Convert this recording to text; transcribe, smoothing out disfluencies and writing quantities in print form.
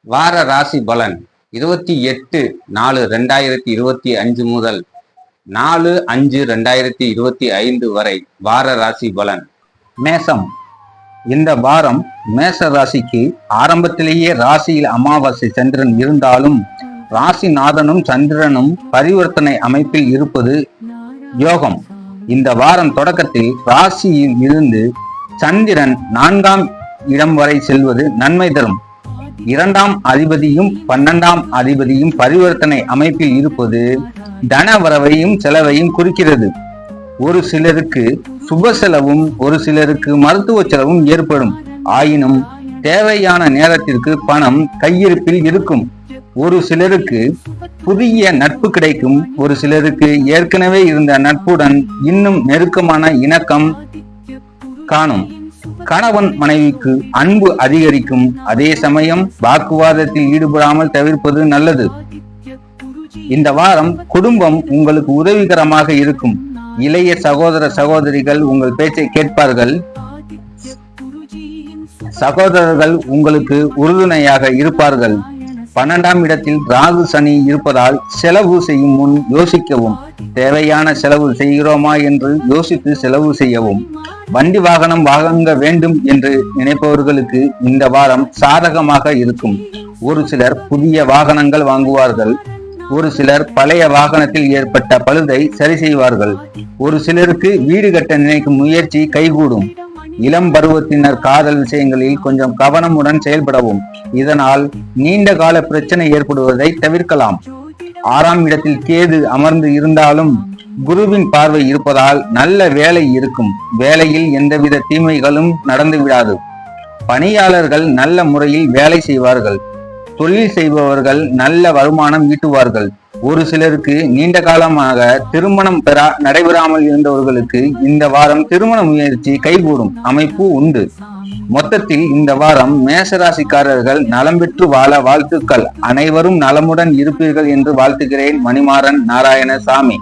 வார ராசி பலன் 28/4/2025 முதல் 4/5/2025 வரை வார ராசி பலன். மேசம். இந்த வாரம் மேச ராசிக்கு ஆரம்பத்திலேயே ராசியில் அமாவாசை சந்திரன் இருந்தாலும் ராசிநாதனும் சந்திரனும் பரிவர்த்தனை அமைப்பில் இருப்பது யோகம். இந்த வாரம் தொடக்கத்தில் ராசியில் இருந்து சந்திரன் 4ஆம் இடம் வரை செல்வது நன்மை தரும். 2ஆம் அதிபதியும் 12ஆம் அதிபதியும் பரிவர்த்தனை அமைப்பில் இருப்பது தன வரவையும் செலவையும் குறிக்கிறது. ஒரு சிலருக்கு சுப செலவும் ஒரு சிலருக்கு மருத்துவ செலவும் ஏற்படும். ஆயினும் தேவையான நேரத்திற்கு பணம் கையிருப்பில் இருக்கும். ஒரு சிலருக்கு புதிய நட்பு கிடைக்கும். ஒரு சிலருக்கு ஏற்கனவே இருந்த நட்புடன் இன்னும் நெருக்கமான இணக்கம் காணும். கணவன் மனைவிக்கு அன்பு அதிகரிக்கும். அதே சமயம் வாக்குவாதத்தில் ஈடுபடாமல் தவிர்ப்பது நல்லது. இந்த வாரம் குடும்பம் உங்களுக்கு உதவிகரமாக இருக்கும். இளைய சகோதர சகோதரிகள் உங்கள் பேச்சை கேட்பார்கள். சகோதரர்கள் உங்களுக்கு உறுதுணையாக இருப்பார்கள். 12ஆம் இடத்தில் ராகு சனி இருப்பதால் செலவு செய்யும் முன் யோசிக்கவும். தேவையான செலவு செய்கிறோமா என்று யோசித்து செலவு செய்யவும். வண்டி வாகனம் வாங்க வேண்டும் என்று நினைப்பவர்களுக்கு இந்த வாரம் சாதகமாக இருக்கும். ஒரு சிலர் புதிய வாகனங்கள் வாங்குவார்கள். ஒரு சிலர் பழைய வாகனத்தில் ஏற்பட்ட பழுதை சரி செய்வார்கள். ஒரு சிலருக்கு வீடு கட்ட நினைக்கும் முயற்சி கைகூடும். இளம் பருவத்தினர் காதல் விஷயங்களில் கொஞ்சம் கவனமுடன் செயல்படவும். இதனால் நீண்ட கால பிரச்சனை ஏற்படுவதை தவிர்க்கலாம். 6ஆம் இடத்தில் கேது அமர்ந்து இருந்தாலும் குருவின் பார்வை இருப்பதால் நல்ல வேலை இருக்கும். வேலையில் எந்தவித தீமைகளும் நடந்து விடாது. பணியாளர்கள் நல்ல முறையில் வேலை செய்வார்கள். தொழில் செய்பவர்கள் நல்ல வருமானம் ஈட்டுவார்கள். ஒரு சிலருக்கு நீண்ட காலமாக திருமணம் நடைபெறாமல் இருந்தவர்களுக்கு இந்த வாரம் திருமண முயற்சி கைகூடும் அமைப்பு உண்டு. மொத்தத்தில் இந்த வாரம் மேசராசிக்காரர்கள் நலம் பெற்று வாழ வாழ்த்துக்கள். அனைவரும் நலமுடன் இருப்பீர்கள் என்று வாழ்த்துகிறேன். மணிமாறன் நாராயணசாமி.